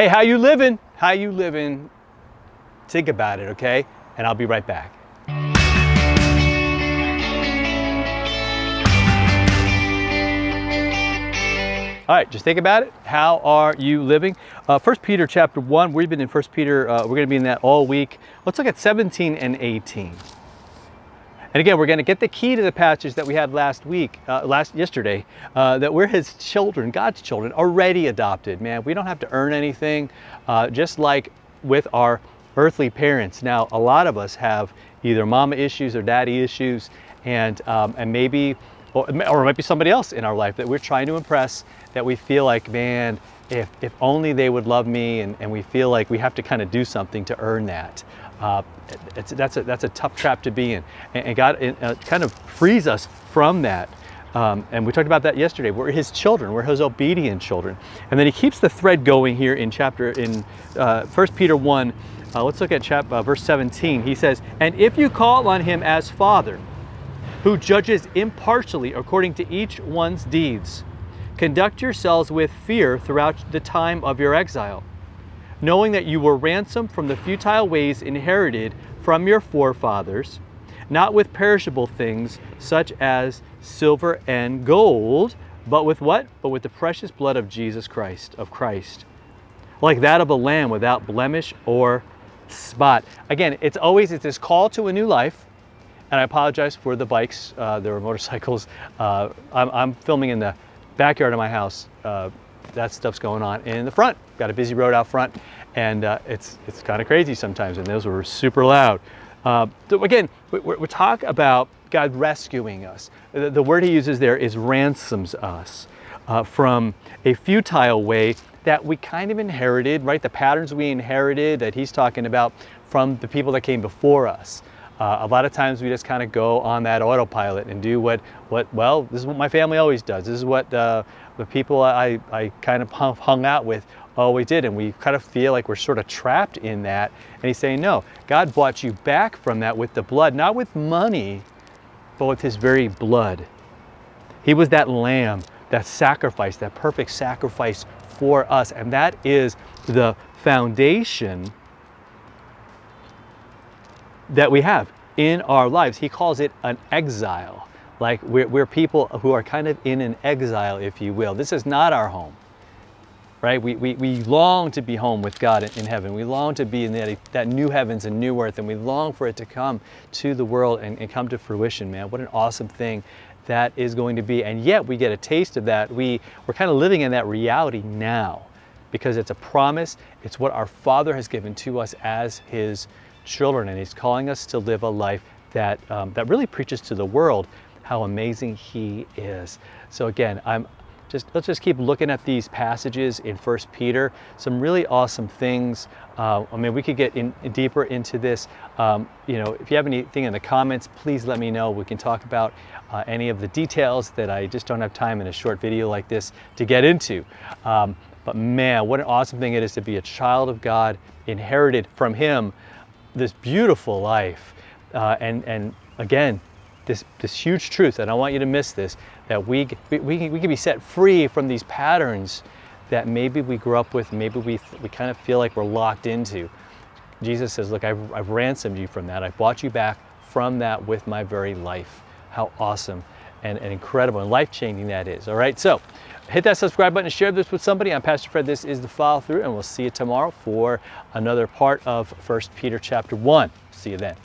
Hey, how you living? How you living? Think about it, okay? And I'll be right back. All right, just think about it. How are you living? 1 Peter chapter 1, we've been in 1 Peter, we're going to be in that all week. Let's look at 17 and 18. And again, we're going to get the key to the passage that we had yesterday, that we're his children, God's children, already adopted. Man, we don't have to earn anything, just like with our earthly parents. Now, a lot of us have either mama issues or daddy issues, and maybe, or it might be somebody else in our life that we're trying to impress, that we feel like, man, if only they would love me, and we feel like we have to kind of do something to earn that. That's a tough trap to be in, and God kind of frees us from that. And we talked about that yesterday. We're his children. We're his obedient children. And then he keeps the thread going here in 1 Peter 1. Let's look at verse 17. He says, "And if you call on him as Father, who judges impartially according to each one's deeds, conduct yourselves with fear throughout the time of your exile, knowing that you were ransomed from the futile ways inherited from your forefathers, not with perishable things such as silver and gold, but with what? But with the precious blood of Jesus Christ, like that of a lamb without blemish or spot." Again, it's this call to a new life. And I apologize for the bikes. There were motorcycles. I'm filming in the backyard of my house. That stuff's going on in the front. Got a busy road out front, and it's kind of crazy sometimes, and those were super loud. So again, we talk about God rescuing us. The word he uses there is ransoms us from a futile way that we kind of inherited, right? The patterns we inherited that he's talking about from the people that came before us. A lot of times we just kind of go on that autopilot and do well, this is what my family always does. This is what the people I kind of hung out with always did. And we kind of feel like we're sort of trapped in that. And he's saying, no, God bought you back from that with the blood, not with money, but with his very blood. He was that lamb, that sacrifice, that perfect sacrifice for us. And that is the foundation that we have in our lives. He calls it an exile. Like we're people who are kind of in an exile, if you will. This is not our home, right? We long to be home with God in heaven. We long to be in that new heavens and new earth, and we long for it to come to the world and come to fruition, man. What an awesome thing that is going to be. And yet we get a taste of that. We're kind of living in that reality now because it's a promise. It's what our Father has given to us as his children, and he's calling us to live a life that really preaches to the world how amazing he is. So again, let's just keep looking at these passages in 1 Peter. Some really awesome things. We could get deeper into this. If you have anything in the comments, please let me know. We can talk about any of the details that I just don't have time in a short video like this to get into. But man, what an awesome thing it is to be a child of God, inherited from him this beautiful life, and again, this huge truth, and I don't want you to miss this, that we can be set free from these patterns that maybe we grew up with, maybe we kind of feel like we're locked into. Jesus says, look, I've ransomed you from that. I bought you back from that with my very life. How awesome and incredible and life-changing that is. All right, so hit that subscribe button and share this with somebody. I'm Pastor Fred. This is The Follow Through, and we'll see you tomorrow for another part of 1 Peter chapter 1. See you then.